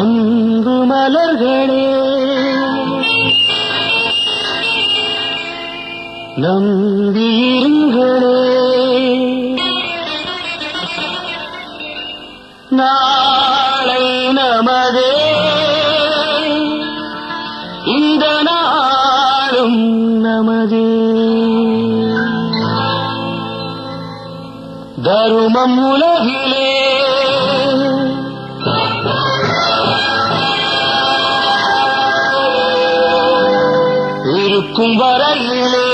அன்பு மலர்களே நம்பியிருங்களே, நாளை நமதே, இந்த நாளும் நமதே. தருமம் உலகிலே இருக்கும் வரையிலே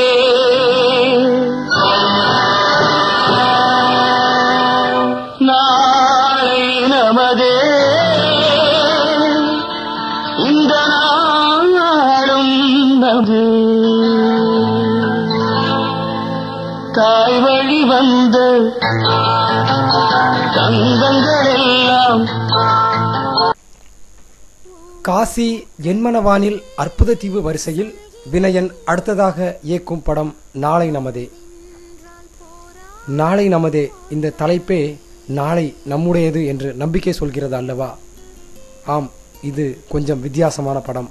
நாளை நமதே, இந்த நாளும் நமதே. தாய் வழி வந்த தங்கங்கள் எல்லாம் காசி என்மனவானில் அற்புத தீவு வரிசையில் வினயன் அடுத்ததாக இயக்கும் படம் நாளை நமதே. நாளை நமதே இந்த தலைப்பே நாளை நம்முடையது என்று நம்பிக்கை சொல்கிறது அல்லவா? ஆம், இது கொஞ்சம் வித்தியாசமான படம்.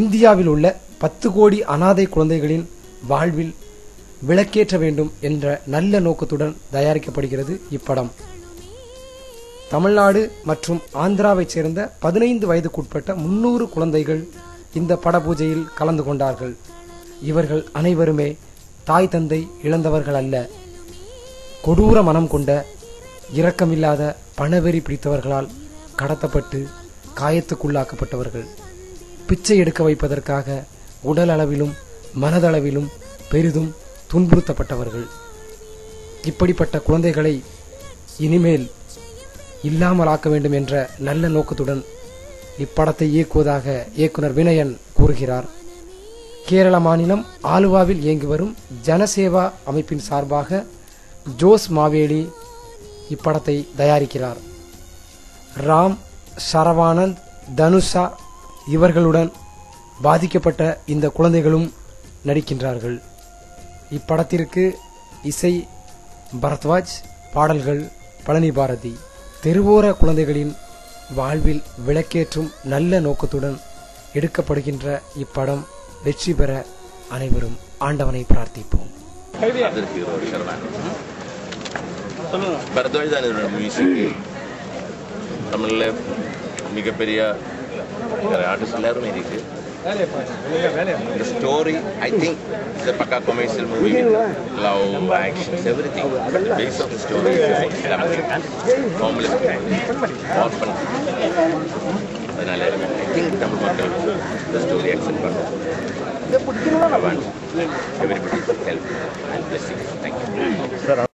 இந்தியாவில் உள்ள 10 கோடி அனாதை குழந்தைகளின் வாழ்வில் விளக்கேற்ற வேண்டும் என்ற நல்ல நோக்கத்துடன் தயாரிக்கப்படுகிறது இப்படம். தமிழ்நாடு மற்றும் ஆந்திராவைச் சேர்ந்த 15 வயதுக்குட்பட்ட 300 குழந்தைகள் இந்த பட பூஜையில் கலந்து கொண்டார்கள். இவர்கள் அனைவருமே தாய் தந்தை இழந்தவர்கள் அல்ல, கொடூர மனம் கொண்ட இரக்கமில்லாத பணவெறி பிடித்தவர்களால் கடத்தப்பட்டு காயத்துக்குள்ளாக்கப்பட்டவர்கள். பிச்சை எடுக்க வைப்பதற்காக உடல் அளவிலும் மனதளவிலும் பெரிதும் துன்புறுத்தப்பட்டவர்கள். இப்படிப்பட்ட குழந்தைகளை இனிமேல் இல்லாமலாக்க வேண்டும் என்ற நல்ல நோக்கத்துடன் இப்படத்தை இயக்குவதாக இயக்குனர் வினயன் கூறுகிறார். கேரள மாநிலம் ஆலுவாவில் இயங்கி வரும் ஜனசேவா அமைப்பின் சார்பாக ஜோஸ் மாவேலி இப்படத்தை தயாரிக்கிறார். ராம், சரவானந்த், தனுஷா இவர்களுடன் பாதிக்கப்பட்ட இந்த குழந்தைகளும் நடிக்கின்றார்கள். இப்படத்திற்கு இசை பரத்வாஜ், பாடல்கள் பழனி பாரதி. தெருவோர குழந்தைகளின் வாழ்வில் விளக்கேற்றும் நல்ல நோக்கத்துடன் எடுக்கப்படுகின்ற இப்படம் வெற்றி பெற அனைவரும் ஆண்டவனை பிரார்த்திப்போம். பரத்வாஜ் தான் என்னோட மியூசிக். தமிழ்ல மிகப்பெரிய ஆர்டிஸ்ட் எல்லாருமே இருக்கு. The story, I think, is a pakka commercial movie with love, actions, everything. But the base of the story is family, homeless, orphan. அதனால I think தமிழ் மக்கள் the story accept பண்ணுவாங்க. I want everybody to help and blessings. Thank you.